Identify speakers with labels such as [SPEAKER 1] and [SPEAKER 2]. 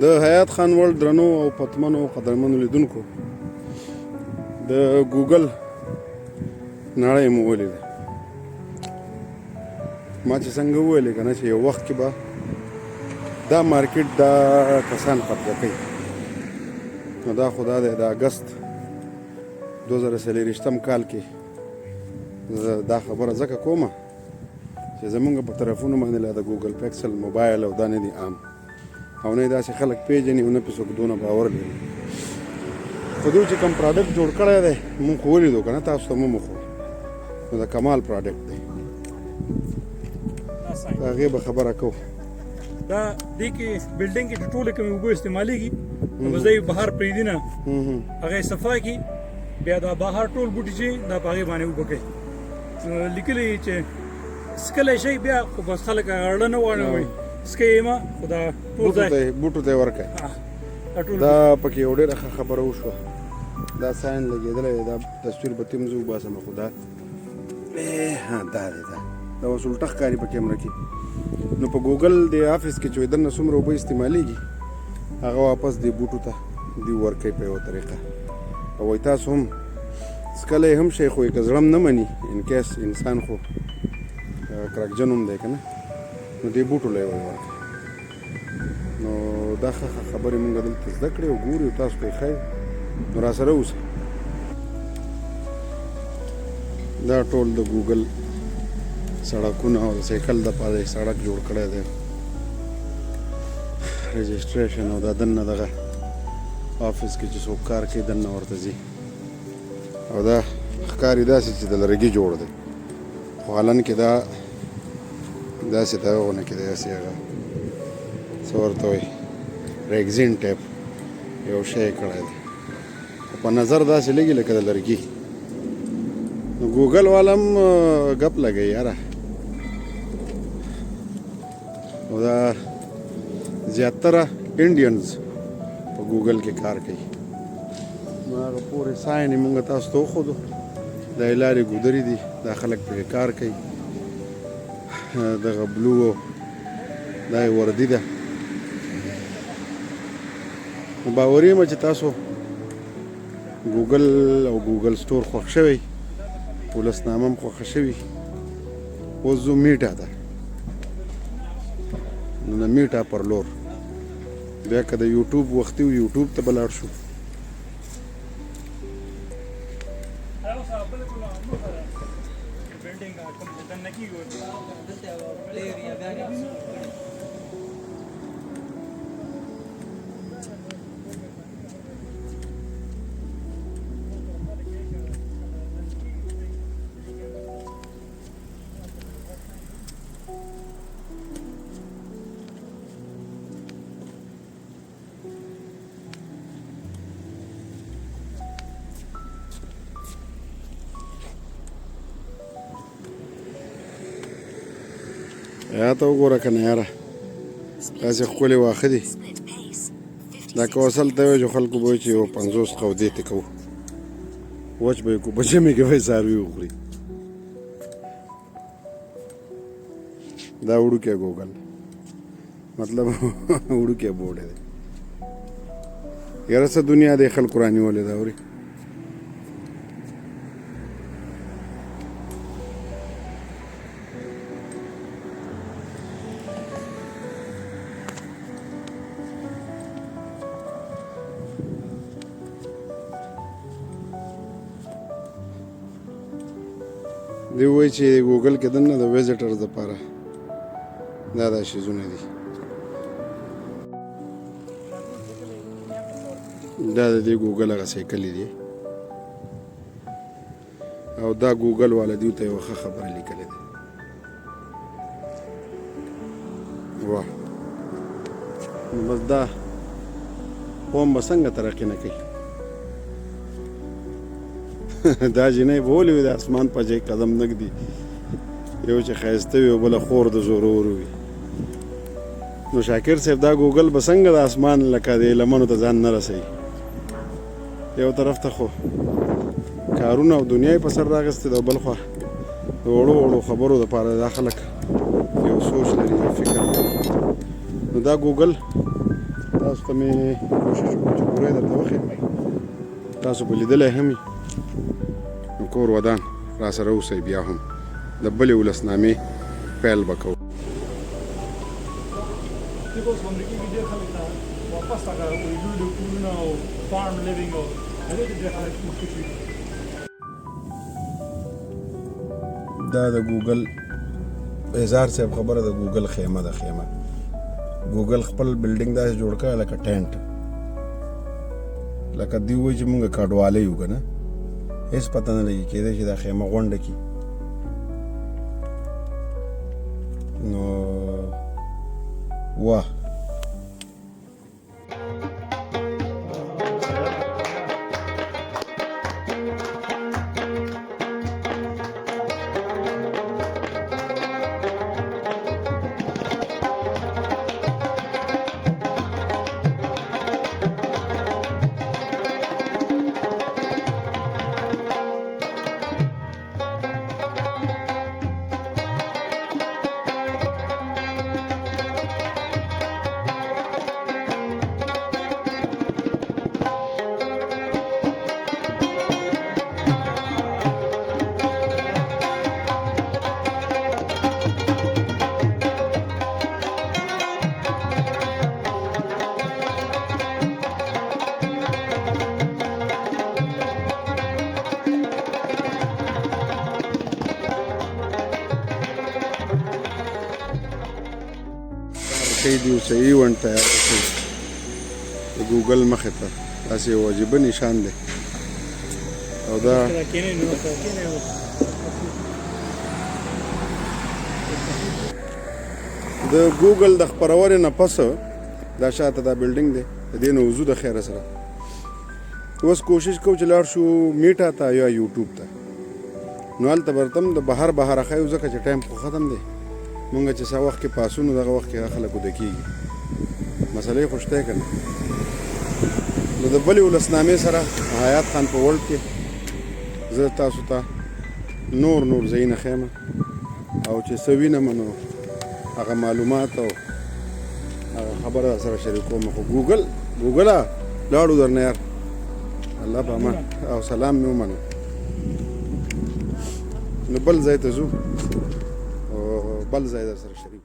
[SPEAKER 1] د حیات خان ورلډ درنو او پتمنو قدرمنو لیدونکو د ګوګل نړۍ مو ولیده. ما چې څنګه وویلې که نه چې یو وخت کې به دا مارکیټ دا کسان قبضه کوي، نو دا خو دا دی د اګست 2024 کال کې زه دا خبره ځکه کومه چې زمونږ په طرفونو باندې لا د ګوګل پکسل موبایل او دا نه دي عام، او نه یې داسې خلک پیژني او نه پې څوک دونه باور لري. خو دوی چې کوم پراډکټ جوړ کړی دی مونږ خو ولیدو که نه، تاسو ته مو مخو نو د کمال پراډکټ دی، د هغې به خبره کوو.
[SPEAKER 2] دا دې کې بلډینګ کې چې ټولې کومې اوبه استعمالېږي نو به زه یې بهر پرېږدي نه، هغه یې صفا کړي، بیا دا بهر ټول بوټي چې دا په هغې باندې اوبه کوي. لیکلي چې څکلی شي بیا خو بس خلک اړه نه غواړي وایي څکې یې ما، خو دا ټول ځای
[SPEAKER 1] بوټو ته یې ورکړئ. دا پکې یو ډېره ښه خبره وشوه، دا ساین لګېدلی دی، دا تصویر به تیم زه وباسم، خو دا دا دی دا اوس الټه ښکاري په کیمره کې. نو په ګوګل د آفس کې چې وایي دننه څومره اوبه استعمالېږي هغه واپس دې بوټو ته دوی ورکوي په یوه طریقه، او وایي تاسو هم څکلی هم شئ، خو یې که زړه هم نه مني انکیس انسان خو کرکجن هم دی که نه، نو دې بوټو له یې ورکوي. نو دا ښه خبرې مونږ دلته زده کړې او ګوري او تاسو ته یې ښایي، نو راسره اوسئ. دا ټول د ګوګل سړکونه او د سایکل دپاره یې سړک جوړ کړی دی، رجسټریشن او دا دننه دغه آفس کې چې څوک کار کوي دننه ورته ځي، او دا ښکاري داسې چې د لرګي جوړ دی، خو حالن کې دا داسې دغونه کې دی داسې هغه څه ورته وایي ریګزین ټیپ یو شی یې کړی دی، خو په نظر داسې لګي لکه د لرګي. نو ګوګل والا هم ګپ لګوي یاره، او دا زیاتره انډینز په ګوګل کې کار کوي. نو هغه پورې ساین یې مونږ تاسو ته وښودو، دا یې لارې ګودرې دي، دا خلک پرې کار کوي. دغه بلو دا یې وردي ده. باوري یم چې تاسو ګوګل او ګوګل سټور خوښ شوی، ولسنامه هم خوښه شوي. اوس ځو میټا ته، نو د میټا پر لور بیا که د یوټیوب وختي و یوټیوب ته به لاړ شو. یا ته وګوره که نه یاره داسې ښکلې واښه دي، دا که اوس هلته وی چې خلکو به وایي چې یو 50 قودې ته کوو، وچ به یې کو، په ژمي کې به یې څاروي وخوري. دا وړوکی ګوګل مطلب وړوکی بورډ دی یاره، څه دنیا دی خلکو رانیولې ده اورې. دی وایي چې ګوګل کې دننه د ویزټرز دپاره دا شیزونه دي، دا د دې ګوګل هغه سایکلې دي، او دا ګوګل والا دوی ته یوه ښه خبره لیکلې ده. واه، نو بس دا قوم به څنګه ترقي نه کوي. دا جنۍ به ولې د اسمان په ځای قدم نه ږدي، یو چې ښایسته وي او بله خور د زورور وي. نو شاکر صاحب دا ګوګل به څنګه د اسمان لکه د لمنو ته ځان نه رسوي. یو طرف ته خو کارونه او دنیا یې په سر راغستې ده، او بل خوا د وړو وړو خبرو دپاره دا خلک یو سوچ لري، یو فکر لري. نو دا ګوګل تاسو ته مې کوشش وکړو چې پوره یې درته وښیم تاسو به لیدلی هم وي نو کور ودان را سره اوسئ بیا هم د بلې ولسنامې پیل به کوو
[SPEAKER 2] People from the ډېر خلک دا واپس هغه ویلو کورونه او فارم لیوینګ او هغې ته ډېر خلک مخکې شوي
[SPEAKER 1] دا د ګوګل اظهار صاحب خبره د ګوګل خیمه ده خیمه ګوګل خپل بلډینګ داسې جوړ کړی لکه ټینټ لکه دوی وایي چې مونږ کډواله یو که نه هېڅ پته نه لګي کېدای چې دا خیمه غونډه کړي نو واه شی دی اوسه ایونټ تیار شوی د ګوګل مخې ته داسې یو عجیبه نشان دی او دا د ګوګل د خپرونې نه پس دا شاته دا بلډینګ دی د دې نه وضو د خیره سره اوس کوشش کوو چې لاړ شو میټا ته یا یوټیوب ته نو هلته به ورته د بهر ښایو ځکه چې ټایم خو ختم دی مونږ چې څه وخت کې پاسو نو دغه وخت کې خلک وده کېږي مسئلې خو شته که نه نو د بلې ولسنامې سره حیات خان په ورلډ کې زه تاسو ته نور ځایونه ښیم او چې څه وینم نو هغه معلومات او هغه خبره سره شریکوم خو ګوګله لاړو درنه یار الله په امان او سلام مې ومنو نو بل ځای ته ځو او بل ځای در سره شریک